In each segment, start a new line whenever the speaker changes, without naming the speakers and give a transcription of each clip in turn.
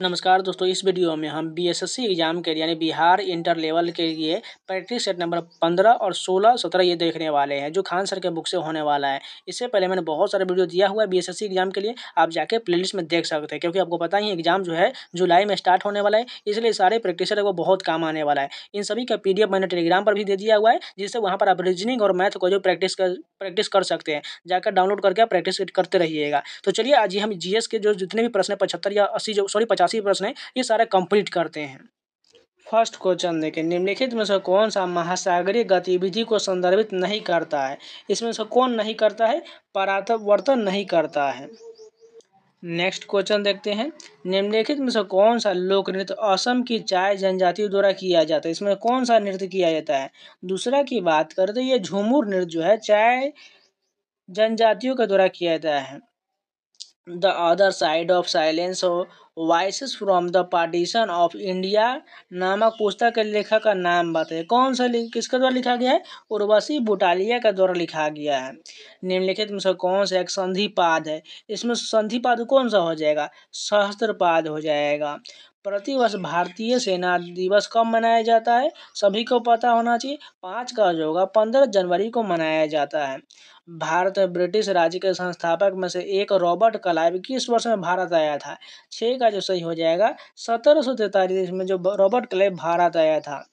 नमस्कार दोस्तों, इस वीडियो में हम बीएसएससी एग्जाम के लिए यानी बिहार इंटर लेवल के लिए प्रैक्टिस सेट नंबर 15 और 16, 17 ये देखने वाले हैं जो खान सर के बुक से होने वाला है। इससे पहले मैंने बहुत सारे वीडियो दिया हुआ है बीएसएससी एग्जाम के लिए, आप जाके प्लेलिस्ट में देख सकते हैं क्योंकि आपको पता ही एग्जाम जो है जुलाई में स्टार्ट होने वाला है, इसलिए सारे प्रैक्टिस सेट वो बहुत काम आने वाला है। इन सभी का PDF मैंने टेलीग्राम पर भी दे दिया हुआ है, जिससे वहाँ पर आप रीजनिंग और मैथ को जो प्रैक्टिस कर सकते हैं, जाकर डाउनलोड करके आप प्रैक्टिस करते रहिएगा। तो चलिए आज ही हम जीएस के जो जितने भी प्रश्न 75 या 80 जो 85 प्रश्न है ये सारे कंप्लीट करते हैं। फर्स्ट क्वेश्चन देखें, निम्नलिखित में से कौन सा महासागरीय गतिविधि को संदर्भित नहीं करता है। इसमें से कौन नहीं करता है? परावर्तन नहीं करता है। नेक्स्ट क्वेश्चन देखते हैं, निम्नलिखित में से कौन सा लोक नृत्य असम की चाय जनजातियों द्वारा किया जाता है। इसमें कौन सा नृत्य किया जाता है? दूसरा की बात करें तो ये झूमुर नृत्य जो है चाय जनजातियों के द्वारा किया जाता है। The other side of silence voices from the partition of India नामक पुस्तक के लेखक का नाम बताइए। कौन सा किसके द्वारा लिखा गया है? उर्वशी बुटालिया के द्वारा लिखा गया है। निम्नलिखित में से कौन सा एक संधिपाद है? इसमें संधिपाद कौन सा हो जाएगा? सहस्त्रपाद हो जाएगा। प्रतिवर्ष भारतीय सेना दिवस कब मनाया जाता है? सभी को पता होना चाहिए। 5 का जो होगा 15 जनवरी को मनाया जाता है। भारत ब्रिटिश राज्य के संस्थापक में से एक रॉबर्ट क्लाइव किस वर्ष में भारत आया था? 6 का जो सही हो जाएगा 1743 में जो रॉबर्ट क्लाइव भारत आया था।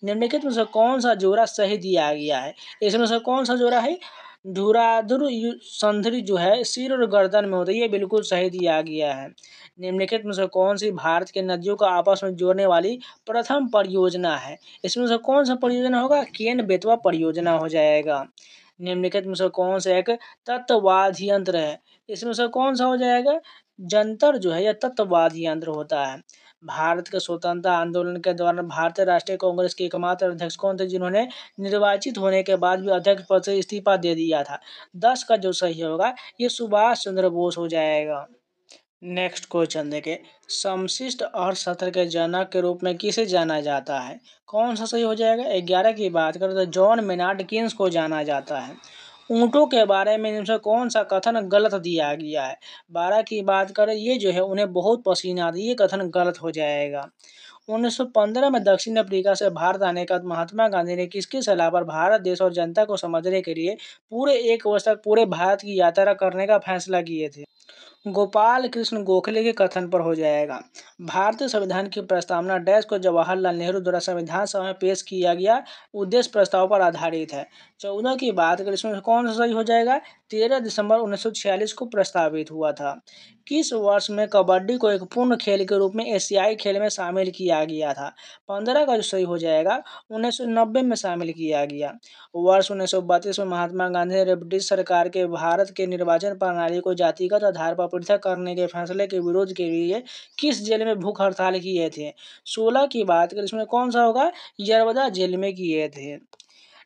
निम्नलिखित में से कौन सा जोड़ा सही दिया गया है? इसमें से कौन सा जोड़ा है? धुराधुर संधि जो है सिर और गर्दन में होता है, ये बिल्कुल सही दिया गया है। निम्नलिखित में से कौन सी भारत के नदियों को आपस में जोड़ने वाली प्रथम परियोजना है? इसमें से कौन सा परियोजना होगा? केन बेतवा परियोजना हो जाएगा। निम्नलिखित में से कौन सा एक तत्ववाद यंत्र है? इसमें से कौन सा हो जाएगा? जंतर जो है यह तत्ववाद यंत्र होता है। भारत के स्वतंत्रता आंदोलन के दौरान भारतीय राष्ट्रीय कांग्रेस के एकमात्र अध्यक्ष कौन थे जिन्होंने निर्वाचित होने के बाद भी अध्यक्ष पद से इस्तीफा दे दिया था? 10 का जो सही होगा ये सुभाष चंद्र बोस हो जाएगा। नेक्स्ट क्वेश्चन देखें, समशिष्ट अर्थशास्त्र के जनक के रूप में किसे जाना जाता है? कौन सा सही हो जाएगा? 11 की बात करें तो जॉन मेनार्ड किन्स को जाना जाता है। ऊँटों के बारे में इनमें से कौन सा कथन गलत दिया गया है? 12 की बात करें ये जो है उन्हें बहुत पसीना आता है, ये कथन गलत हो जाएगा। 1915 में दक्षिण अफ्रीका से भारत आने का महात्मा गांधी ने किसकी सलाह पर भारत देश और जनता को समझने के लिए पूरे 1 वर्ष तक पूरे भारत की यात्रा करने का फैसला किए थे? गोपाल कृष्ण गोखले के कथन पर हो जाएगा। भारतीय संविधान की प्रस्तावना डैश को जवाहरलाल नेहरू द्वारा संविधान सभा में पेश किया गया उद्देश्य प्रस्ताव पर आधारित है। 14 की बात करें इसमें कौन सा सही हो जाएगा? 13 दिसंबर 1946 को प्रस्तावित हुआ था। किस वर्ष में कबड्डी को एक पूर्ण खेल के रूप में एशियाई खेल में शामिल किया गया था? 15 का जो सही हो जाएगा 1990 में शामिल किया गया। वर्ष 1932 में महात्मा गांधी ने ब्रिटिश सरकार के भारत के निर्वाचन प्रणाली को जातिगत आधार पर पृथक करने के फैसले के विरोध के लिए किस जेल में भूख हड़ताल किए थे? 16 की बात करें इसमें कौन सा होगा? यरवदा जेल में किए थे।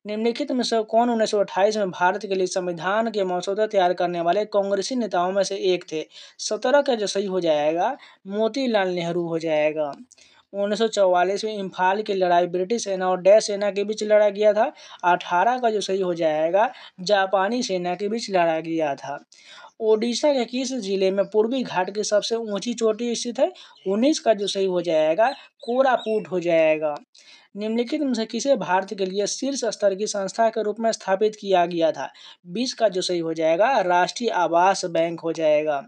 निम्नलिखित में से कौन 1928 में भारत के लिए संविधान के मसौदा तैयार करने वाले कांग्रेसी नेताओं में से एक थे? 17 का जो सही हो जाएगा मोतीलाल नेहरू हो जाएगा। 1944 में इम्फाल की लड़ाई ब्रिटिश सेना और डैश सेना के बीच लड़ा गया था। 18 का जो सही हो जाएगा जापानी सेना के बीच लड़ा गया था। ओडिशा के किस जिले में पूर्वी घाट की सबसे ऊंची चोटी स्थित है? 19 का जो सही हो जाएगा कोरापुट हो जाएगा। निम्नलिखित में से किसे भारत के लिए शीर्ष स्तर की संस्था के रूप में स्थापित किया गया था? 20 का जो सही हो जाएगा राष्ट्रीय आवास बैंक हो जाएगा।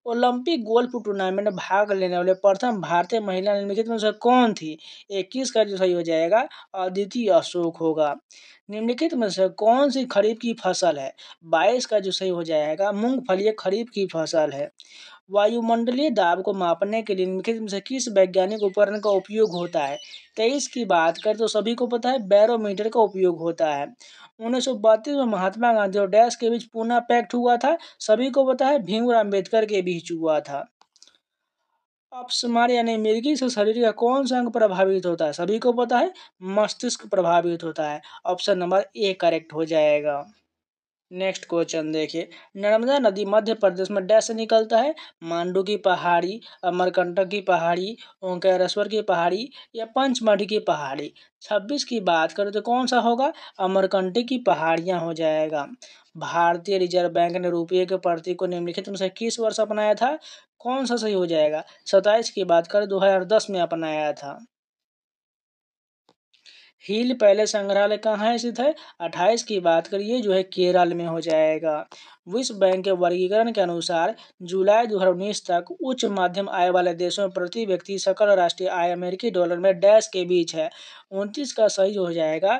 ओलंपिक गोल्फ टूर्नामेंट में भाग लेने वाले प्रथम भारतीय महिला निम्नलिखित में से कौन थी? 21 का जो सही हो जाएगा अदिति अशोक होगा। निम्नलिखित में से कौन सी खरीफ की फसल है? 22 का जो सही हो जाएगा मूंगफली एक खरीफ की फसल है। वायुमंडलीय दाब को मापने के लिए निम्नलिखित में से किस वैज्ञानिक उपकरण का उपयोग होता है? 23 की बात करें तो सभी को पता है बैरोमीटर का उपयोग होता है। 1932 में महात्मा गांधी और डैश के बीच पुणे पैक्ट हुआ था, सभी को पता है भीमराव अम्बेडकर के बीच हुआ था। अपस्मार यानी मिर्गी से शरीर का कौन सा अंग प्रभावित होता है? सभी को पता है मस्तिष्क प्रभावित होता है। ऑप्शन नंबर ए करेक्ट हो जाएगा। नेक्स्ट क्वेश्चन देखिए, नर्मदा नदी मध्य प्रदेश में डैश से निकलता है? मांडू की पहाड़ी, अमरकंटक की पहाड़ी, ओंकारेश्वर की पहाड़ी या पंचमढ़ी की पहाड़ी। 26 की बात करें तो कौन सा होगा? अमरकंटक की पहाड़ियां हो जाएगा। भारतीय रिजर्व बैंक ने रुपये के प्रतीक को निम्नलिखित में से किस वर्ष अपनाया था? कौन सा सही हो जाएगा? 27 की बात करें 2010 में अपनाया था। हिल पैलेस संग्रहालय कहाँ स्थित है? 28 की बात करिए जो है केरल में हो जाएगा। विश्व बैंक के वर्गीकरण के अनुसार जुलाई 2019 तक उच्च मध्यम आय वाले देशों में प्रति व्यक्ति सकल राष्ट्रीय आय अमेरिकी डॉलर में डैश के बीच है। 29 का सही हो जाएगा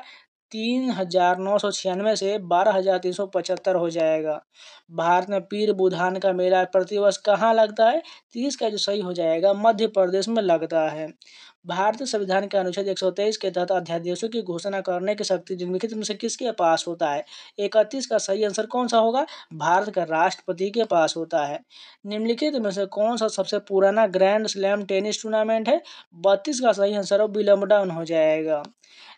3,996 से 12,375 हो जाएगा। भारत में पीर बुधान का मेला प्रतिवर्ष कहाँ लगता है? 30 का जो सही हो जाएगा मध्य प्रदेश में लगता है। भारतीय संविधान के अनुच्छेद 123 के तहत अध्यादेशों की घोषणा करने की शक्ति निम्नलिखित में से किसके पास होता है? 31 का सही आंसर कौन सा होगा? भारत का राष्ट्रपति के पास होता है। निम्नलिखित में से कौन सा सबसे पुराना ग्रैंड स्लैम टेनिस टूर्नामेंट है? 32 का सही आंसर विंबलडन हो जाएगा।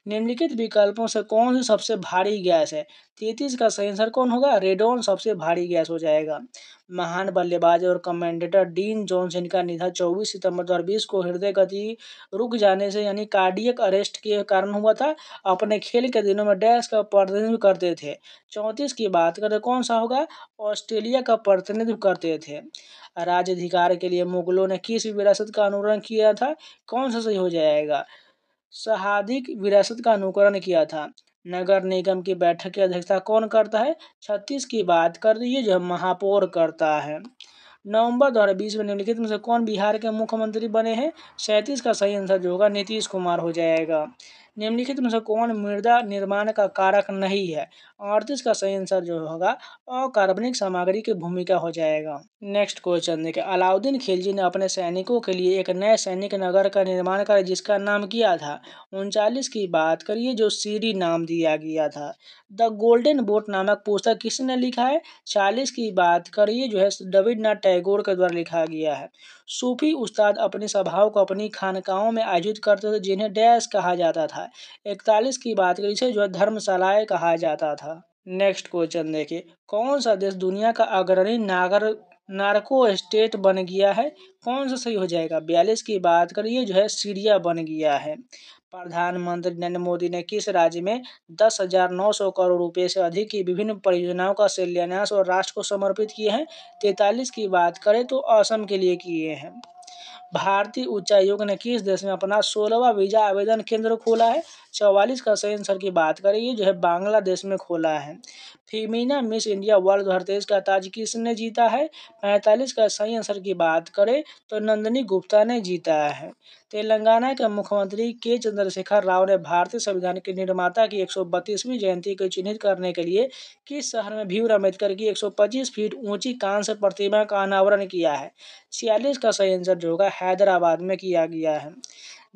निम्नलिखित विकल्पों से कौन सी सबसे भारी गैस है? 33 का सही आंसर कौन होगा? रेडॉन सबसे भारी गैस हो जाएगा। महान बल्लेबाज और कमेंटेटर डीन जॉन्सन का निधन 24 सितंबर 2020 को हृदय गति रुक जाने से यानी कार्डियक अरेस्ट के कारण हुआ था। अपने खेल के दिनों में डैश का प्रतिनिधित्व करते थे। 34 की बात करें कौन सा होगा? ऑस्ट्रेलिया का प्रतिनिधित्व करते थे। राज्याधिकार के लिए मुगलों ने किस विरासत का अनुसरण किया था? कौन सा सही हो जाएगा? सहादिक विरासत का अनुकरण किया था। नगर निगम की बैठक की अध्यक्षता कौन करता है? 36 की बात कर रही जो महापौर करता है। नवंबर 2020 में निम्नलिखित में से कौन बिहार के मुख्यमंत्री बने हैं? 37 का सही आंसर जो होगा नीतीश कुमार हो जाएगा। निम्नलिखित में से कौन मृदा निर्माण का कारक नहीं है? 38 का सही आंसर जो होगा अकार्बनिक सामग्री की भूमिका हो जाएगा। नेक्स्ट क्वेश्चन देखिए, अलाउद्दीन खिलजी ने अपने सैनिकों के लिए एक नए सैनिक नगर का निर्माण कर जिसका नाम किया था। 39 की बात करिए जो सीरी नाम दिया गया था। द गोल्डन बोट नामक पुस्तक किसने लिखा है? 40 की बात करिए जो है रविन्द्रनाथ टैगोर के द्वारा लिखा गया है। सूफी उस्ताद अपनी सभाओं को अपनी खानकाहों में आयोजित करते थे जिन्हें डैश कहा जाता था। 41 की बात करिए जो है धर्मशालाएं कहा जाता था। नेक्स्ट क्वेश्चन देखिए, कौन सा देश दुनिया का अग्रणी नार्को स्टेट बन गया है? कौन सा सही हो जाएगा? 42 की बात करिए जो है सीरिया बन गया है। प्रधानमंत्री नरेंद्र मोदी ने किस राज्य में 10,900 करोड़ रुपए से अधिक की विभिन्न परियोजनाओं का शिलान्यास और राष्ट्र को समर्पित किए हैं? 43 की बात करें तो असम के लिए किए हैं। भारतीय उच्चायोग ने किस देश में अपना 16वां वीजा आवेदन केंद्र खोला है? 44 का सही आंसर की बात करें जो है बांग्लादेश में खोला है। फेमिना मिस इंडिया वर्ल्ड 2023 का ताज किसने जीता है? 45 का सही आंसर की बात करें तो नंदिनी गुप्ता ने जीता है। तेलंगाना के मुख्यमंत्री के चंद्रशेखर राव ने भारतीय संविधान के निर्माता की 132वीं जयंती को चिन्हित करने के लिए किस शहर में भीम अम्बेडकर की 125 फीट ऊंची कांस्य प्रतिमा का अनावरण किया है? 46 का सही आंसर जो होगा हैदराबाद में किया गया है।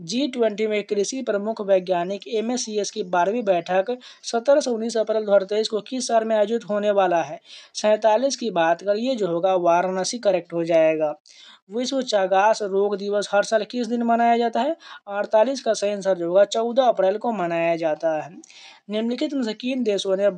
G20 में कृषि प्रमुख वैज्ञानिक MSCS की 12वीं बैठक 17 से 19 अप्रैल 2023 को किस शहर में आयोजित होने वाला है? 47 की बात करिए जो होगा वाराणसी करेक्ट हो जाएगा। विश्व चागास रोग दिवस हर साल किस दिन मनाया जाता है? 48 का सही आंसर जो होगा 14 अप्रैल को मनाया जाता है। निम्नलिखित में से किन देशों ने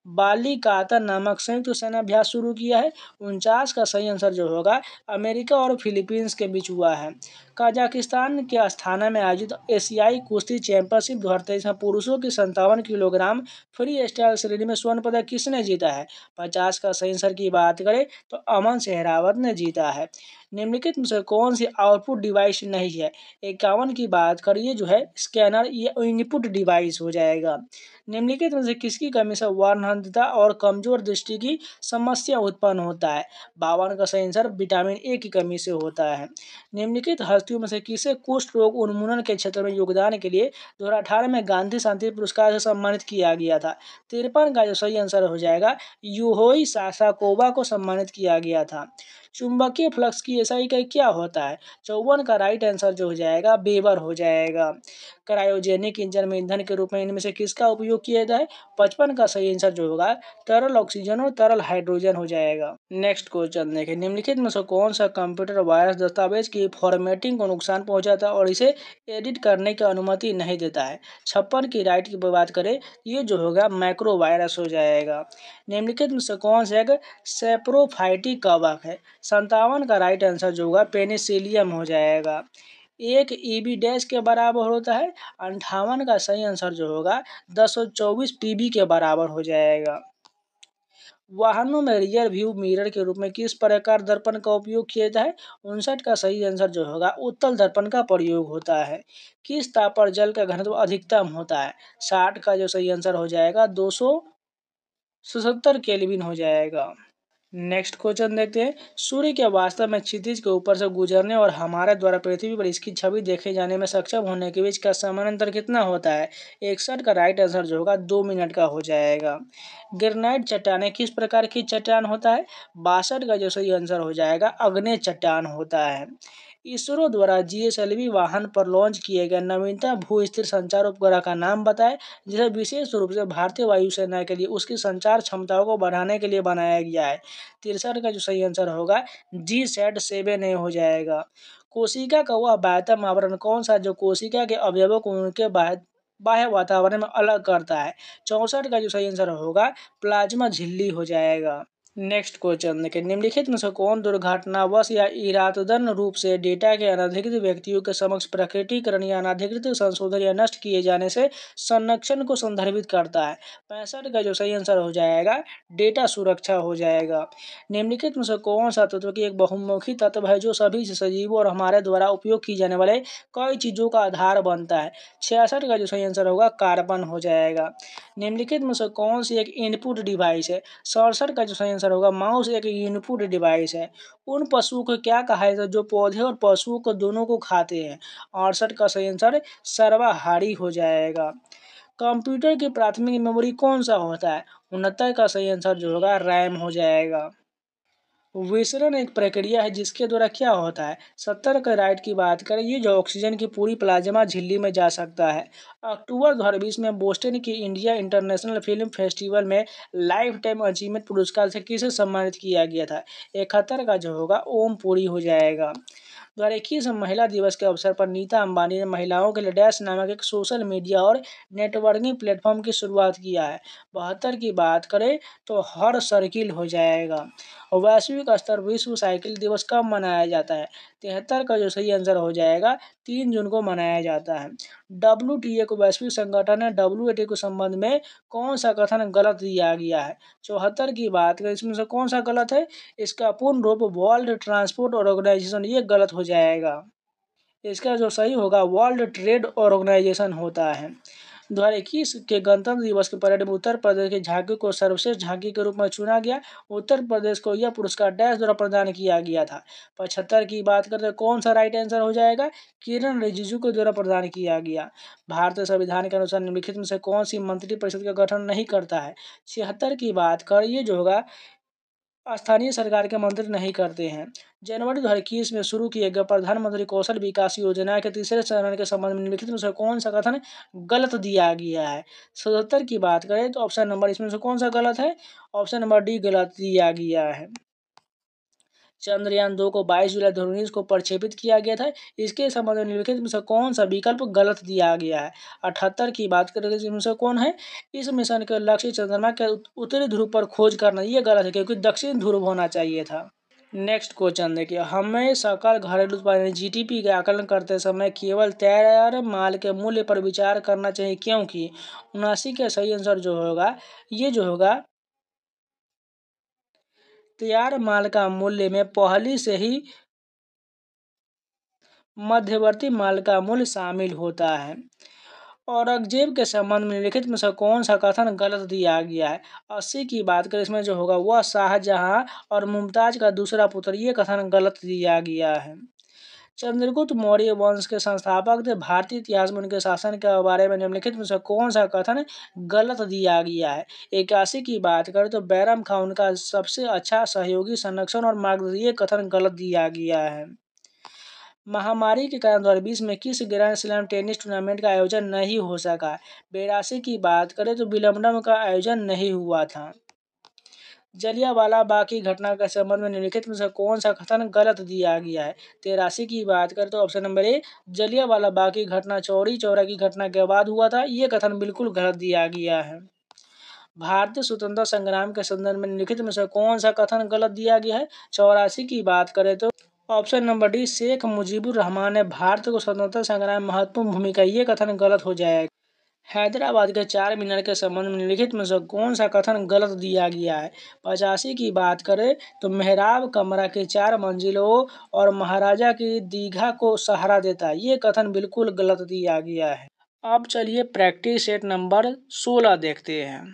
बालिकाता नामक संयुक्त सेनाभ्यास शुरू किया है? 49 का सही आंसर जो होगा अमेरिका और फिलीपींस के बीच हुआ है। कजाकिस्तान के अस्थाना में आयोजित एशियाई कुश्ती चैंपियनशिप 2023 में पुरुषों की 57 किलोग्राम फ्री स्टाइल श्रेणी में स्वर्ण पदक किसने जीता है? 50 का सही आंसर की बात करें तो अमन सहरावत ने जीता है। निम्नलिखित में से कौन सी आउटपुट डिवाइस नहीं है? 51 की बात करिए जो है स्कैनर, ये इनपुट डिवाइस हो जाएगा। निम्नलिखित में से किसकी कमी से वर्णहीनता और कमजोर दृष्टि की समस्या उत्पन्न होता है? 52 का सही आंसर विटामिन ए की कमी से होता है। निम्नलिखित हस्तियों में से किसे कुष्ठ रोग उन्मूलन के क्षेत्र में योगदान के लिए 2018 में गांधी शांति पुरस्कार से सम्मानित किया गया था? 53 का जो सही आंसर हो जाएगा यूहोई सासाकोवा को सम्मानित किया गया था। चुंबकीय फ्लक्स की एसआई का क्या होता है? 54 का राइट आंसर जो हो जाएगा वेबर हो जाएगा। क्रायोजेनिक इंजन में ईंधन के रूप में इनमें से किसका उपयोग किया जाता है? 55 का सही आंसर जो होगा तरल ऑक्सीजन और तरल हाइड्रोजन हो जाएगा। नेक्स्ट क्वेश्चन देखें, निम्नलिखित में से कौन सा कंप्यूटर वायरस दस्तावेज की फॉर्मेटिंग को नुकसान पहुंचाता है और इसे एडिट करने की अनुमति नहीं देता है? 56 की राइट की बात करें ये जो होगा मैक्रो वायरस हो जाएगा। निम्नलिखित में से कौन सा एक सेप्रोफाइटिक कवक है? 57 का राइट आंसर जो होगा पेनिसिलियम हो जाएगा। एक ईबी डैश के बराबर होता है? 58 का सही आंसर जो होगा 1024 पीबी के बराबर हो जाएगा। वाहनों में रियर व्यू मिरर के रूप में किस प्रकार दर्पण का उपयोग किया जाता है? 59 का सही आंसर जो होगा उत्तल दर्पण का प्रयोग होता है। किस ताप पर जल का घनत्व अधिकतम होता है? 60 का जो सही आंसर हो जाएगा 277 केल्विन हो जाएगा। नेक्स्ट क्वेश्चन देखते हैं। सूर्य के वास्तव में क्षितिज के ऊपर से गुजरने और हमारे द्वारा पृथ्वी पर इसकी छवि देखे जाने में सक्षम होने के बीच का समानांतर कितना होता है? 61 का राइट आंसर जो होगा 2 मिनट का हो जाएगा। ग्रेनाइट चट्टाने किस प्रकार की चट्टान होता है? 62 का जो सही आंसर हो जाएगा अग्नेय चट्टान होता है। इसरो द्वारा GSLV वाहन पर लॉन्च किए गए नवीनतम भू स्थिर संचार उपग्रह का नाम बताएं, जिसे विशेष रूप से भारतीय वायुसेना के लिए उसकी संचार क्षमताओं को बढ़ाने के लिए बनाया गया है। 63 का जो सही आंसर होगा GSAT-7A हो जाएगा। कोशिका का वह बाह्यतम आवरण कौन सा जो कोशिका के अवयवों को उनके बाह्य वातावरण में अलग करता है? 64 का जो सही आंसर होगा प्लाज्मा झिल्ली हो जाएगा। नेक्स्ट क्वेश्चन देखिए। निम्नलिखित में से कौन दुर्घटनावश या इरादतन रूप से डेटा के अनधिकृत व्यक्तियों के समक्ष प्रकटीकरण या अनधिकृत संशोधन या नष्ट किए जाने से संरक्षण को संदर्भित करता है? 65 का जो सही आंसर हो जाएगा डेटा सुरक्षा हो जाएगा। निम्नलिखित में से कौन सा तत्व की एक बहुमुखी तत्व है जो सभी सजीवों और हमारे द्वारा उपयोग की जाने वाले कई चीजों का आधार बनता है? 66 का जो सही आंसर होगा कार्बन हो जाएगा। निम्नलिखित में से कौन सी एक इनपुट डिवाइस है? 67 का जो सही आंसर होगा माउस एक इनपुट डिवाइस है। उन पशुओं को क्या कहा जाता है जो पौधे और पशुओं को दोनों को खाते हैं? 68 का सही आंसर सर्वाहारी हो जाएगा। कंप्यूटर की प्राथमिक मेमोरी कौन सा होता है? 69 का सही आंसर जो होगा रैम हो जाएगा। विसरण एक प्रक्रिया है जिसके द्वारा क्या होता है? 70 का राइट की बात करें ये जो ऑक्सीजन की पूरी प्लाज्मा झिल्ली में जा सकता है। अक्टूबर 2020 में बोस्टन की इंडिया इंटरनेशनल फिल्म फेस्टिवल में लाइफ टाइम अचीवमेंट पुरस्कार से किसे सम्मानित किया गया था? 71 का जो होगा ओम पुरी हो जाएगा। 2021 महिला दिवस के अवसर पर नीता अंबानी ने महिलाओं के लिए डैश नामक एक सोशल मीडिया और नेटवर्किंग प्लेटफॉर्म की शुरुआत किया है। 72 की बात करें तो हर सर्किल हो जाएगा। वैश्विक स्तर विश्व साइकिल दिवस कब मनाया जाता है? 73 का जो सही आंसर हो जाएगा 3 जून को मनाया जाता है। WTA को वैश्विक संगठन है WTA के संबंध में कौन सा कथन गलत दिया गया है? 74 की बात करें इसमें से कौन सा गलत है? इसका पूर्ण रूप वर्ल्ड ट्रांसपोर्ट ऑर्गेनाइजेशन ये गलत हो जाएगा। इसका जो सही होगा वर्ल्ड ट्रेड ऑर्गेनाइजेशन होता है। 2021 के गणतंत्र दिवस के परेड में उत्तर प्रदेश की झांकी को सर्वश्रेष्ठ झांकी के रूप में चुना गया। उत्तर प्रदेश को यह पुरस्कार डैश द्वारा प्रदान किया गया था। 75 की बात करते हैं कौन सा राइट आंसर हो जाएगा? किरण रिजिजू के द्वारा प्रदान किया गया। भारतीय संविधान के अनुसार निम्नलिखित में से कौन सी मंत्रिपरिषद का गठन नहीं करता है? 76 की बात कर ये जो होगा स्थानीय सरकार के मंत्री नहीं करते हैं। जनवरी 2021 में शुरू किए गए प्रधानमंत्री कौशल विकास योजना के तीसरे चरण के संबंध में निम्नलिखित में से कौन सा कथन गलत दिया गया है? 77 की बात करें तो ऑप्शन नंबर इसमें से कौन सा गलत है? ऑप्शन नंबर डी गलत दिया गया है। चंद्रयान 2 को 22 जुलाई 2019 को प्रक्षेपित किया गया था। इसके संबंध में निम्नलिखित में से कौन सा विकल्प गलत दिया गया है? 78 की बात करें तो इसमें से कौन है? इस मिशन के लक्ष्य चंद्रमा के उत्तरी ध्रुव पर खोज करना ये गलत है क्योंकि दक्षिण ध्रुव होना चाहिए था। नेक्स्ट क्वेश्चन देखिए। हमें सकल घरेलू उत्पाद GDP का आकलन करते समय केवल तैयार माल के मूल्य पर विचार करना चाहिए क्योंकि 79 का सही आंसर जो होगा ये जो होगा तैयार माल का मूल्य में पहले से ही मध्यवर्ती माल का मूल्य शामिल होता है। औरंगजेब के संबंध में निम्नलिखित में से कौन सा कथन गलत दिया गया है? 80 की बात करें इसमें जो होगा वह शाहजहां और मुमताज का दूसरा पुत्र ये कथन गलत दिया गया है। चंद्रगुप्त मौर्य वंश के संस्थापक थे। भारतीय इतिहास में उनके शासन के बारे में निम्नलिखित में से कौन सा कथन गलत दिया गया है? 81 की बात करें तो बैरम खान उनका सबसे अच्छा सहयोगी संरक्षण और मार्गदर्शन ये कथन गलत दिया गया है। महामारी के कारण 2020 में किस ग्रैंड स्लैम टेनिस टूर्नामेंट का आयोजन नहीं हो सका? 82 की बात करें तो विंबलडन का आयोजन नहीं हुआ था। जलियांवाला बाग की घटना के संबंध में निम्नलिखित में से कौन सा कथन गलत दिया गया है? 83 की बात करें तो option number A Jallianwala Bagh की घटना चौरी चौरा की घटना के बाद हुआ था ये कथन बिल्कुल गलत दिया गया है। भारतीय स्वतंत्रता संग्राम के संदर्भ में निम्नलिखित में से कौन सा कथन गलत दिया गया है? 84 की बात करें तो option number D Sheikh Mujibur Rahman ने भारत को स्वतंत्रता संग्राम में महत्वपूर्ण भूमिका ये कथन गलत हो जाएगा। हैदराबाद के चार मीनार के संबंध में निम्नलिखित में से कौन सा कथन गलत दिया गया है? 85 की बात करें तो मेहराब कमरा के 4 मंजिलों और महाराजा की दीघा को सहारा देता है। ये कथन बिल्कुल गलत दिया गया है। अब चलिए प्रैक्टिस सेट नंबर 16 देखते हैं।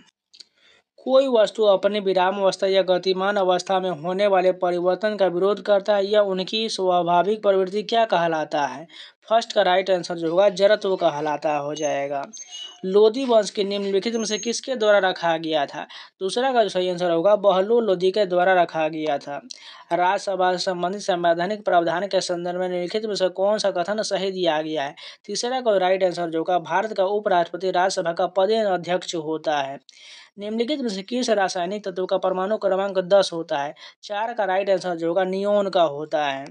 कोई वस्तु अपनी विराम अवस्था या गतिमान अवस्था में होने वाले परिवर्तन का विरोध करता है या उनकी स्वाभाविक प्रवृत्ति क्या कहलाता है? फर्स्ट का राइट आंसर जो होगा जड़त्व कहलाता हो जाएगा। लोदी वंश के निम्नलिखित में से किसके द्वारा रखा गया था? दूसरा का जो सही आंसर होगा बहलोल लोदी के द्वारा रखा गया था। राज्यसभा से संबंधित संवैधानिक प्रावधान के संदर्भ में निम्नलिखित में से कौन सा कथन सही दिया गया है? तीसरा का राइट आंसर जो होगा भारत का उपराष्ट्रपति राज्यसभा का पदेन अध्यक्ष होता है। निम्नलिखित में से किस रासायनिक तत्व का परमाणु क्रमांक 10 होता है? 4 का राइट आंसर जो होगा नियोन का होता है।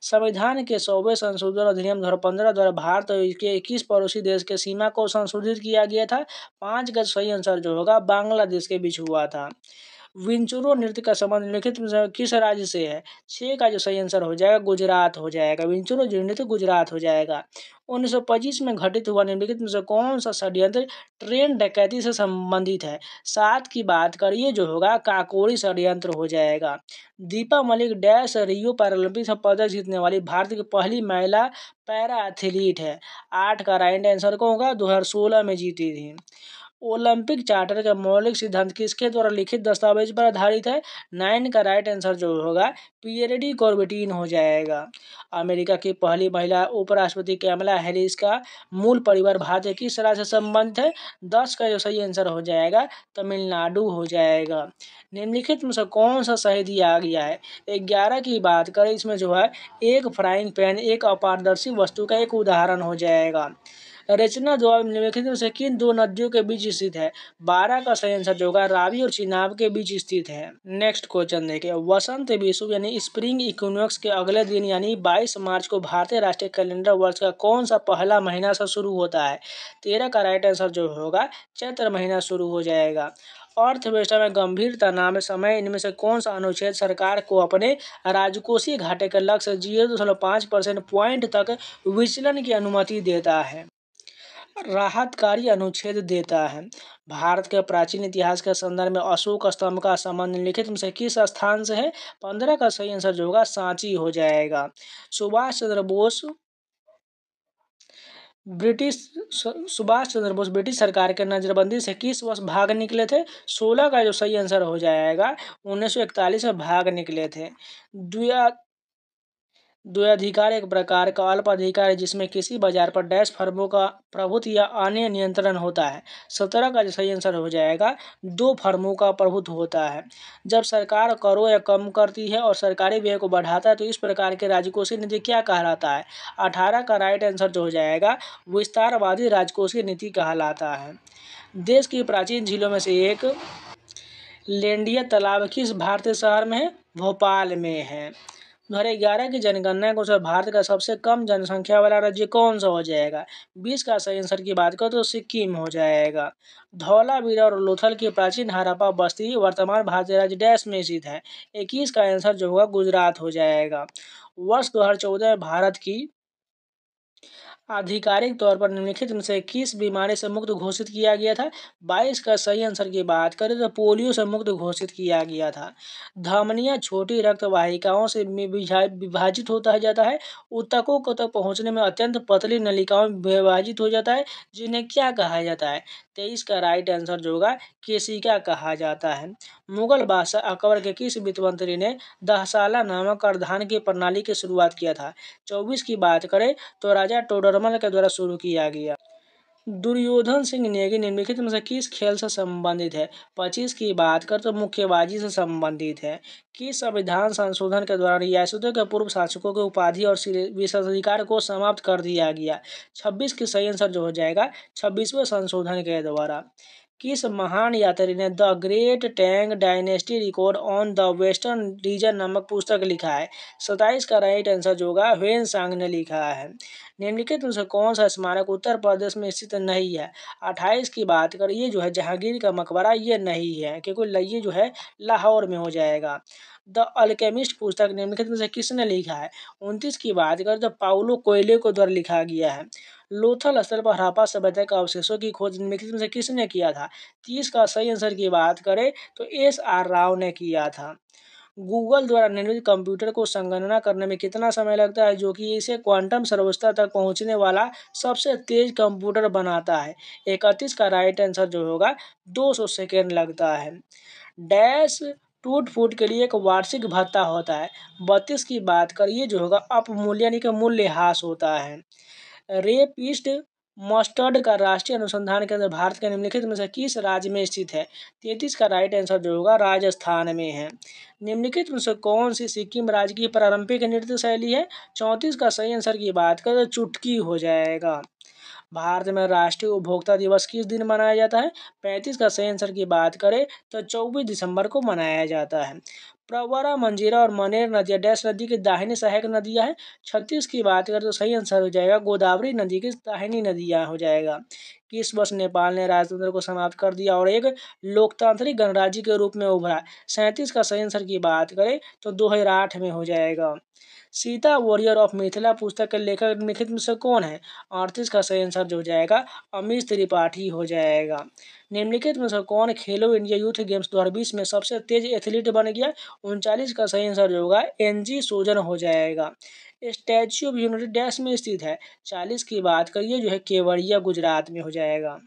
संविधान के 100वें संशोधन अधिनियम 2015 द्वारा भारत के किस पड़ोसी देश के सीमा को संशोधित किया गया था? 5 का सही आंसर जो होगा बांग्लादेश के बीच हुआ था। विंचुरो नृत्य का संबंध निम्नलिखित में से किस राज्य से है? 6 का जो सही आंसर हो जाएगा गुजरात हो जाएगा। विंचुरो नृत्य गुजरात हो जाएगा। 1925 में घटित हुआ निम्नलिखित में से कौन सा षड्यंत्र ट्रेन डकैती से संबंधित है? 7 की बात करिए जो होगा काकोरी षड्यंत्र हो जाएगा। दीपा मलिक डैश रियो पैरालंपिक्स में पदक जीतने वाली भारत की पहली महिला पैरा एथलीट है। 8 का राइट आंसर को होगा 2016 में जीती थी। ओलंपिक चार्टर का मौलिक सिद्धांत किसके द्वारा लिखित दस्तावेज पर आधारित है? 9 का राइट आंसर जो होगा पियरे कॉर्बेटिन हो जाएगा। अमेरिका की पहली महिला उपराष्ट्रपति कैमला हैरिस का मूल परिवार भारत के किस राज्य से संबंधित है? 10 का जो सही आंसर हो जाएगा तमिलनाडु हो जाएगा। निम्नलिखित में से कौन सा सही दिया गया है? 11 की बात करें इसमें जो है एक फ्राइंग पैन एक अपारदर्शी वस्तु का एक उदाहरण हो जाएगा। रचना द्वारा निम्नलिखित में से किन दो नदियों के बीच स्थित है? 12 का सही आंसर जो होगा रावी और चिनाब के बीच स्थित है। नेक्स्ट क्वेश्चन देखिए वसंत विषुव यानी स्प्रिंग इक्विनॉक्स के अगले दिन यानी 22 मार्च को भारतीय राष्ट्रीय कैलेंडर वर्ष का कौन सा पहला महीना से शुरू होता है? 13 का राइट आंसर जो होगा चैत्र महीना शुरू हो जाएगा। अर्थव्यवस्था में गंभीर तनाव में समय इनमें से कौन सा अनुच्छेद सरकार को अपने राजकोषीय घाटे के लक्ष्य 0.5% पॉइंट तक विचलन की अनुमति देता है? राहतकारी अनुच्छेद देता है। भारत के प्राचीन इतिहास के संदर्भ में अशोक स्तंभ का संबंध निम्नलिखित में से किस स्थान से है? 15 का सही आंसर जो होगा सांची हो जाएगा। सुभाष चंद्र बोस ब्रिटिश सरकार के नजरबंदी से किस वर्ष भाग निकले थे? 16 का जो सही आंसर हो जाएगा 1941 में भाग निकले थे। द्वैधाधिकार एक प्रकार का अल्प अधिकार है जिसमें किसी बाजार पर डैश फर्मों का प्रभुत्व या अन्य नियंत्रण होता है। 17 का जो सही आंसर हो जाएगा 2 फर्मों का प्रभुत्व होता है। जब सरकार करों या कम करती है और सरकारी व्यय को बढ़ाता है तो इस प्रकार के राजकोषीय नीति क्या कहलाता है? 18 का राइट आंसर जो हो जाएगा विस्तारवादी राजकोषीय नीति कहलाता है। देश की प्राचीन झीलों में से एक लेंडिया तालाब किस भारतीय शहर में है? भोपाल में है। 2011 की जनगणना के अनुसार भारत का सबसे कम जनसंख्या वाला राज्य कौन सा हो जाएगा? 20 का सही आंसर की बात करो तो सिक्किम हो जाएगा। धौलावीरा और लोथल की प्राचीन हड़प्पा बस्ती वर्तमान भारतीय राज्य डैश में स्थित है। 21 का आंसर जो होगा गुजरात हो जाएगा। वर्ष 2014 में भारत की आधिकारिक तौर पर निम्नलिखित में से किस बीमारी से मुक्त घोषित किया गया था? 22 का सही आंसर की बात करें तो पोलियो से मुक्त घोषित किया गया था। धमनियां छोटी रक्त वाहिकाओं से विभाजित होता जाता है। ऊतकों को तक पहुंचने में अत्यंत पतली नलिकाओं में विभाजित हो जाता है जिन्हें क्या कहा जाता है? 23 का राइट आंसर जो होगा केशिका कहा जाता है। मुगल बादशाह अकबर के किस वित्त मंत्री ने दहसाला नामक करधान की प्रणाली की शुरुआत किया था? 24 की बात करें तो राजा टोडरमल के द्वारा शुरू किया गया। दुर्योधन सिंह नेगी निम्नलिखित में से किस खेल से संबंधित है? 25 की बात कर तो मुक्केबाजी से संबंधित है। किस संविधान संशोधन के द्वारा रियासतों के पूर्व शासकों के उपाधि और विशेषाधिकार को समाप्त कर दिया गया? 26 की सही आंसर जो हो जाएगा 26वें संशोधन के द्वारा। किस महान यात्री ने the great Tang dynasty record on the western region नामक पुस्तक लिखा है? 27 का राइट आंसर जो होगा ह्वेन सांग ने लिखा है। निम्नलिखित में से कौन सा स्मारक उत्तर प्रदेश में स्थित नहीं है? 28 की बात करिए जो है जहांगीर का मकबरा ये नहीं है क्योंकि ये जो है लाहौर में हो जाएगा। द अल्केमिस्ट पुस्तक निम्नलिखित में से किसने लिखा है? 29 की बात करें तो पाउलो कोयले को द्वारा लिखा गया है। लोथल स्थल पर हड़प्पा सभ्यता के अवशेषों की खोज निम्नलिखित में से किसने किया था? 30 का सही आंसर की बात करें तो SR राव ने किया था। गूगल द्वारा निर्मित कंप्यूटर को संगणना करने में कितना समय लगता है, जो कि इसे क्वांटम सर्वोच्चता तक पहुंचने वाला सबसे तेज कंप्यूटर बनाता है? 31 का राइट आंसर जो होगा 200 सेकेंड लगता है। डैश टूट फूट के लिए एक वार्षिक भत्ता होता है। 32 की बात करिए जो होगा अपमूल्य यानी कि मूल्यह्रास होता है। रेपिस्ट मस्टर्ड का राष्ट्रीय अनुसंधान केंद्र भारत के निम्नलिखित में से किस राज्य में स्थित है? 33 का राइट आंसर जो होगा राजस्थान में है। निम्नलिखित में से कौन सी सिक्किम राज्य की पारंपरिक नृत्य शैली है? 34 का सही आंसर की बात करें तो चुटकी हो जाएगा। भारत में राष्ट्रीय उपभोक्ता दिवस किस दिन मनाया जाता है? 35 का सही आंसर की बात करें तो 24 दिसंबर को मनाया जाता है। प्रवरा, मंजीरा और मनेर नदियाँ डैश नदी की दाहिनी सहायक नदियाँ हैं। 36 की बात करें तो सही आंसर हो जाएगा गोदावरी नदी की दाहिनी नदियाँ हो जाएगा। किस वर्ष नेपाल ने राजतंत्र को समाप्त कर दिया और एक लोकतांत्रिक गणराज्य के रूप में उभरा? 37 का सही आंसर की बात करें तो 2008 में हो जाएगा। सीता वॉरियर ऑफ मिथिला पुस्तक के लेखक निम्नलिखित में से कौन है? 38 का सही आंसर जो हो जाएगा अमीश त्रिपाठी हो जाएगा। निम्नलिखित में से कौन खेलो इंडिया यूथ गेम्स 2020 में सबसे तेज एथलीट बन गया? 39 का सही आंसर जो होगा NG सोजन हो जाएगा। स्टैच्यू ऑफ यूनिटी डैश में स्थित है? 40 की बात करिए जो है केवड़िया गुजरात में हो जाएगा।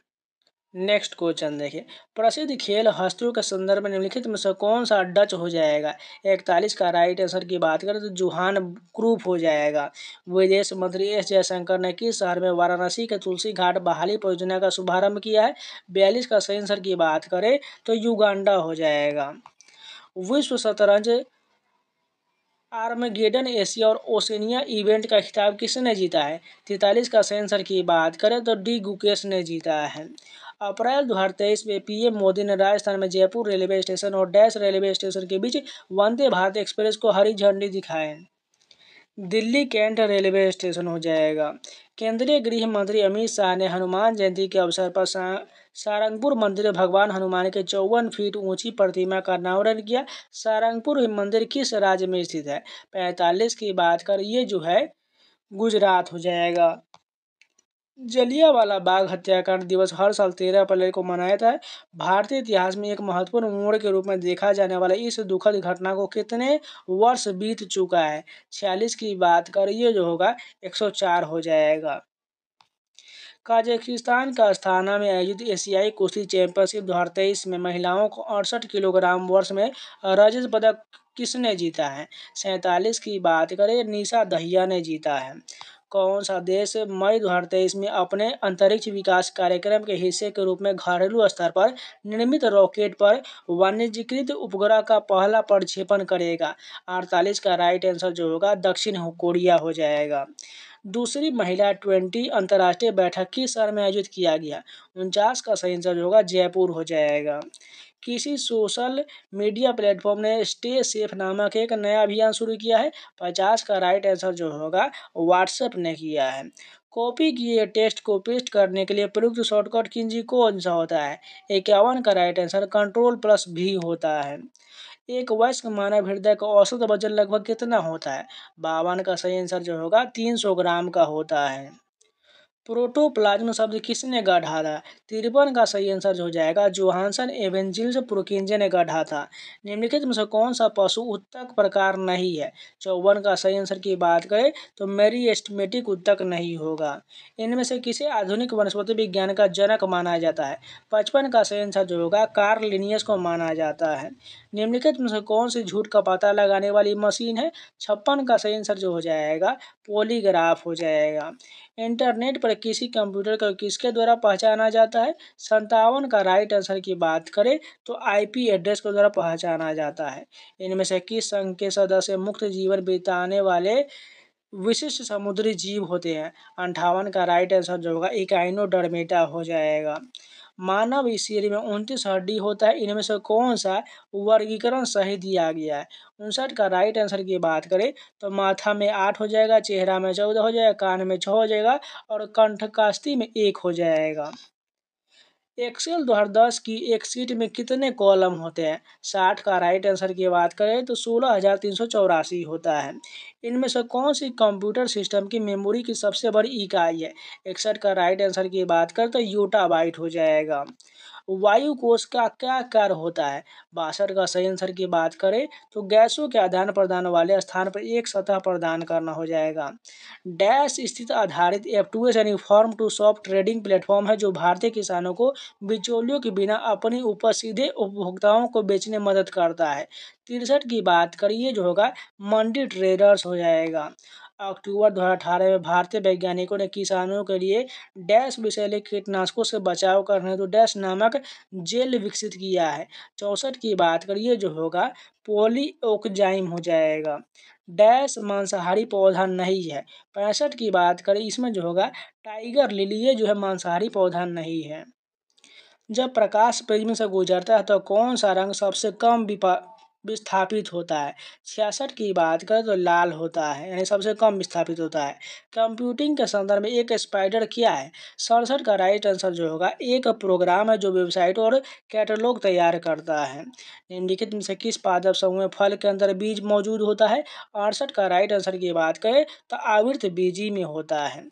नेक्स्ट क्वेश्चन देखिए, प्रसिद्ध खेल हस्तियों के संदर्भ में निम्नलिखित में से कौन सा डच हो जाएगा? 41 का राइट आंसर की बात करें तो जोहान क्रूफ हो जाएगा। विदेश मंत्री S जयशंकर ने किस शहर में वाराणसी के तुलसी घाट बहाली परियोजना का शुभारंभ किया है? 42 का सही आंसर की बात करें तो युगांडा हो जाएगा। विश्व शतरंज आर्मगेडन एशिया और ओशनिया इवेंट का खिताब किसने जीता है? 43 का सही आंसर की बात करें तो डी गुकेश ने जीता है। अप्रैल 2023 में PM मोदी ने राजस्थान में जयपुर रेलवे स्टेशन और डैश रेलवे स्टेशन के बीच वंदे भारत एक्सप्रेस को हरी झंडी दिखाए। दिल्ली कैंट रेलवे स्टेशन हो जाएगा। केंद्रीय गृह मंत्री अमित शाह ने हनुमान जयंती के अवसर पर सारंगपुर मंदिर में भगवान हनुमान के 54 फीट ऊंची प्रतिमा का अनावरण किया। सारंगपुर मंदिर किस राज्य में स्थित है? 45 की बात कर ये जो है गुजरात हो जाएगा। जलियांवाला बाग हत्याकांड दिवस हर साल 13 अप्रैल को मनाया जाता है। भारतीय इतिहास में एक महत्वपूर्ण मोड़ के रूप में देखा जाने वाला इस दुखद घटना को कितने वर्ष बीत चुका है? 46 की बात करिए जो होगा 104 हो जाएगा। कजाकिस्तान का अस्थाना में आयोजित एशियाई कुश्ती चैंपियनशिप 2023 में महिलाओं को 68 किलोग्राम वर्ष में रजत पदक किसने जीता है? 47 की बात करें निशा दहिया ने जीता है। कौन सा देश मई 2023 में अपने अंतरिक्ष विकास कार्यक्रम के हिस्से के रूप में घरेलू स्तर पर निर्मित रॉकेट पर वाणिज्यीकृत उपग्रह का पहला प्रक्षेपण करेगा? 48 का राइट आंसर जो होगा दक्षिण कोरिया हो जाएगा। दूसरी महिला 20 अंतर्राष्ट्रीय बैठक किस शहर में आयोजित किया गया? 49 का सही आंसर जो होगा जयपुर हो जाएगा। किसी सोशल मीडिया प्लेटफॉर्म ने स्टे सेफ नामक एक नया अभियान शुरू किया है? 50 का राइट आंसर जो होगा व्हाट्सएप ने किया है। कॉपी किए टेस्ट को पेस्ट करने के लिए प्रयुक्त शॉर्टकट की कौन सा होता है? 51 का राइट आंसर Ctrl+V होता है। एक वयस्क मानव हृदय का औसत वजन लगभग कितना होता है? 52 का सही आंसर जो होगा 300 ग्राम का होता है। प्रोटोप्लाज्म शब्द किसने गढ़ा था? 53 का सही आंसर जो हो जाएगा जोहानसन एवेंजिल्स प्रोकिंजे ने गढ़ा था। निम्नलिखित में से कौन सा पशु उत्तक प्रकार नहीं है? 54 का सही आंसर की बात करें तो मेरिस्टेमेटिक उत्तक नहीं होगा। इनमें से किसे आधुनिक वनस्पति विज्ञान का जनक माना जाता है? 55 का सही आंसर जो होगा कार्ल लिनियस को माना जाता है। निम्नलिखित में से कौन सी झूठ का पता लगाने वाली मशीन है? 56 का सही आंसर जो हो जाएगा पॉलीग्राफ हो जाएगा। इंटरनेट पर किसी कंप्यूटर को किसके द्वारा पहचाना जाता है? 57 का राइट आंसर की बात करें तो IP एड्रेस के द्वारा पहचाना जाता है। इनमें से किस संघ के सदस्य मुक्त जीवन बिताने वाले विशिष्ट समुद्री जीव होते हैं? 58 का राइट आंसर जो होगा इकाइनोडर्मेटा हो जाएगा। मानव शरीर में 29 हड्डी होता है, इनमें से कौन सा वर्गीकरण सही दिया गया है? 59 का राइट आंसर की बात करें तो माथा में 8 हो जाएगा, चेहरा में 14 हो जाएगा, कान में 6 हो जाएगा और कंठकास्थि में 1 हो जाएगा। एक्सेल 2010 की एक शीट में कितने कॉलम होते हैं? 60 का राइट आंसर की बात करें तो 16,384 होता है। इनमें से कौन सी कंप्यूटर सिस्टम की मेमोरी की सबसे बड़ी इकाई है? 61 का राइट आंसर की बात करें तो यूटाबाइट हो जाएगा। वायु कोश का क्या कार्य होता है? 62 का सही आंसर की बात करें तो गैसों के आदान प्रदान वाले स्थान पर एक सतह प्रदान करना हो जाएगा। डैश स्थित आधारित F2S यानी farm to shop trading platform है जो भारतीय किसानों को बिचौलियों के बिना अपनी उपज सीधे उपभोक्ताओं को बेचने में मदद करता है। 63 की बात करिए जो होगा मंडी ट्रेडर्स हो जाएगा। अक्टूबर 2018 में भारतीय वैज्ञानिकों ने किसानों के लिए डैश विषैले कीटनाशकों से बचाव करने हेतु डैश नामक जेल विकसित किया है। 64 की बात करिए जो होगा पॉलीओक्जाइम हो जाएगा। डैश मांसाहारी पौधा नहीं है। 65 की बात करें इसमें जो होगा टाइगर लिली ये जो है मांसाहारी पौधा नहीं है। जब प्रकाश प्रिज्म से गुजरता है तो कौन सा रंग सबसे कम विस्थापित होता है? 66 की बात करें तो लाल होता है यानी सबसे कम विस्थापित होता है। कंप्यूटिंग के संदर्भ में एक स्पाइडर क्या है? 67 का राइट आंसर जो होगा एक प्रोग्राम है जो वेबसाइट और कैटलॉग तैयार करता है। निम्नलिखित में से किस पादप समूह में फल के अंदर बीज मौजूद होता है? 68 का राइट आंसर की बात करें तो आवृत बीजी में होता है।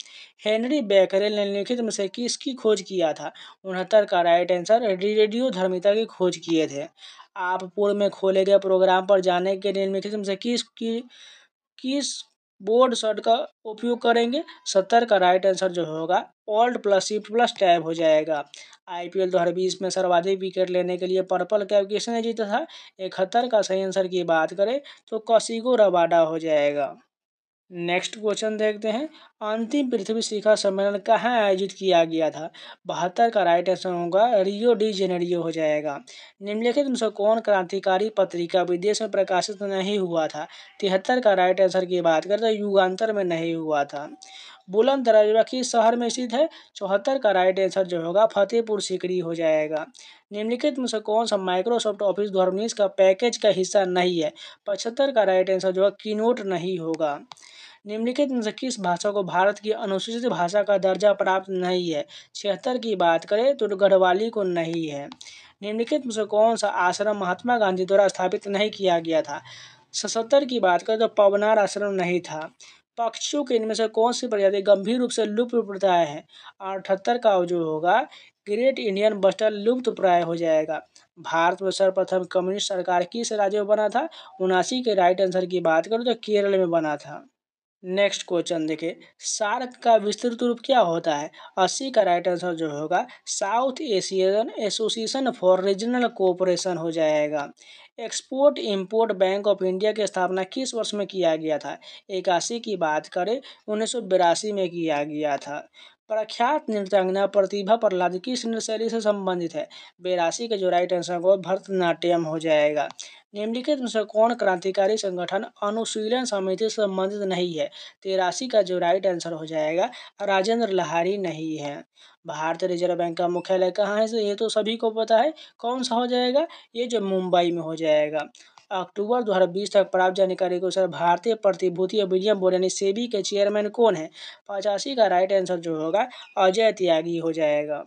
हेनरी बैकरेल ने निम्नलिखित में से किसकी खोज किया था? 69 का राइट आंसर रेडियोधर्मिता की खोज किए थे। आप पूर्व में खोले गए प्रोग्राम पर जाने के लिए निम्नलिखित में से किस बोर्ड शॉट का उपयोग करेंगे? 70 का राइट आंसर जो होगा Alt+Shift+Tab हो जाएगा। IPL 2020 में सर्वाधिक विकेट लेने के लिए पर्पल कैप किसने जीता था? 71 का सही आंसर की बात करें तो कशिगो रबाडा हो जाएगा। नेक्स्ट क्वेश्चन देखते हैं। अंतिम पृथ्वी शिखर सम्मेलन कहाँ आयोजित किया गया था? 72 का राइट आंसर होगा रियो डी जेनेरियो हो जाएगा। निम्नलिखित में से कौन क्रांतिकारी पत्रिका विदेश में प्रकाशित नहीं हुआ था? 73 का राइट आंसर की बात करें तो युगांतर में नहीं हुआ था। बुलंद दरवाजा किस शहर में स्थित है? 74 का राइट आंसर जो होगा फतेहपुर सीकरी हो जाएगा। निम्नलिखित में से कौन सा माइक्रोसॉफ्ट ऑफिस 2019 का पैकेज का हिस्सा नहीं है? 75 का राइट आंसर जो है कीनोट नहीं होगा। निम्नलिखित में से किस भाषा को भारत की अनुसूचित भाषा का दर्जा प्राप्त नहीं है? 76 की बात करें तो गढ़वाली को नहीं है। निम्नलिखित में से कौन सा आश्रम महात्मा गांधी द्वारा स्थापित नहीं किया गया था? 77 की बात करें तो पवनार आश्रम नहीं था। पक्षियों के इनमें से कौन सी प्रजाति गंभीर रूप से लुप्त प्राय है? 78 का जो होगा ग्रेट इंडियन बस्टर लुप्त प्राय हो जाएगा। भारत में सर्वप्रथम कम्युनिस्ट सरकार किस राज्य में बना था? 79 के राइट आंसर की बात करें तो केरल में बना था। नेक्स्ट क्वेश्चन देखिए, सार्क का विस्तृत रूप क्या होता है? 80 का राइट आंसर जो होगा south Asian association for regional cooperation हो जाएगा। Export import bank of India की स्थापना किस वर्ष में किया गया था? 81 की बात करें 1982 में किया गया था। प्रख्यात नृत्यांगना प्रतिभा प्रहलाद किस नृत्य शैली से संबंधित है? 82 का जो राइट आंसर होगा भरतनाट्यम हो जाएगा। निम्नलिखित में से कौन क्रांतिकारी संगठन अनुशीलन समिति से संबंधित नहीं है? 83 का जो राइट आंसर हो जाएगा राजेंद्र लहारी नहीं है। भारतीय रिजर्व बैंक का मुख्यालय कहाँ है? ये तो सभी को पता है। कौन सा हो जाएगा? ये जो मुंबई में हो जाएगा। अक्टूबर 2020 तक प्राप्त जानकारी के अनुसार भारतीय प्रतिभूति विनिमय बोर्ड यानी सेबी के चेयरमैन कौन है? 85 का राइट आंसर जो होगा अजय त्यागी हो जाएगा।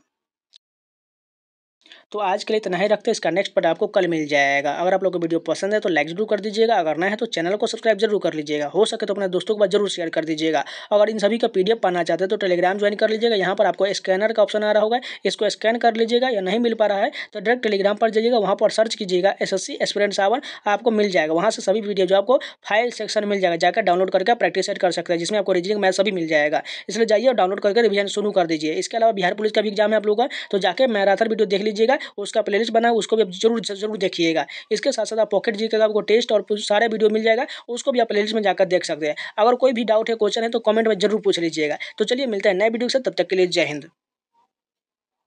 तो आज के लिए इतना ही रखते हैं। इसका नेक्स्ट पार्ट आपको कल मिल जाएगा। अगर आप लोग को वीडियो पसंद है तो लाइक जरूर कर दीजिएगा। अगर नया है तो चैनल को सब्सक्राइब जरूर कर लीजिएगा। हो सके तो अपने दोस्तों के पास जरूर शेयर कर दीजिएगा। अगर इन सभी का PDF पाना चाहते हैं तो टेलीग्राम ज्वाइन कर लीजिएगा। यहाँ पर आपको स्कैनर का ऑप्शन आ रहा होगा, इसको स्कैन कर लीजिएगा। या नहीं मिल पा रहा है तो डायरेक्ट टेलीग्राम पर जाइएगा, वहाँ पर सर्च कीजिएगा SSC एस्पिरेंट 7 आपको मिल जाएगा। वहाँ से सभी वीडियो जो आपको फाइल सेक्शन मिल जाएगा, जाकर डाउनलोड करके प्रैक्टिस सेट कर सकते हैं, जिसमें आपको रीजनिंग मैथ सभी मिल जाएगा। इसलिए जाइए और डाउनलोड करके रिवीजन शुरू कर दीजिए। इसके अलावा बिहार पुलिस का भी एग्जाम है आप लोगों का, तो जाकर मैराथन वीडियो देख लीजिएगा। उसका प्लेलिस्ट बना है, उसको भी जरूर देखिएगा। इसके साथ साथ आप पॉकेट जी का आपको टेस्ट और सारे वीडियो मिल जाएगा, उसको भी आप प्लेलिस्ट में जाकर देख सकते हैं। अगर कोई भी डाउट है, क्वेश्चन है तो कमेंट में जरूर पूछ लीजिएगा। तो चलिए मिलते हैं नए वीडियो से, तब तक के लिए जय हिंद।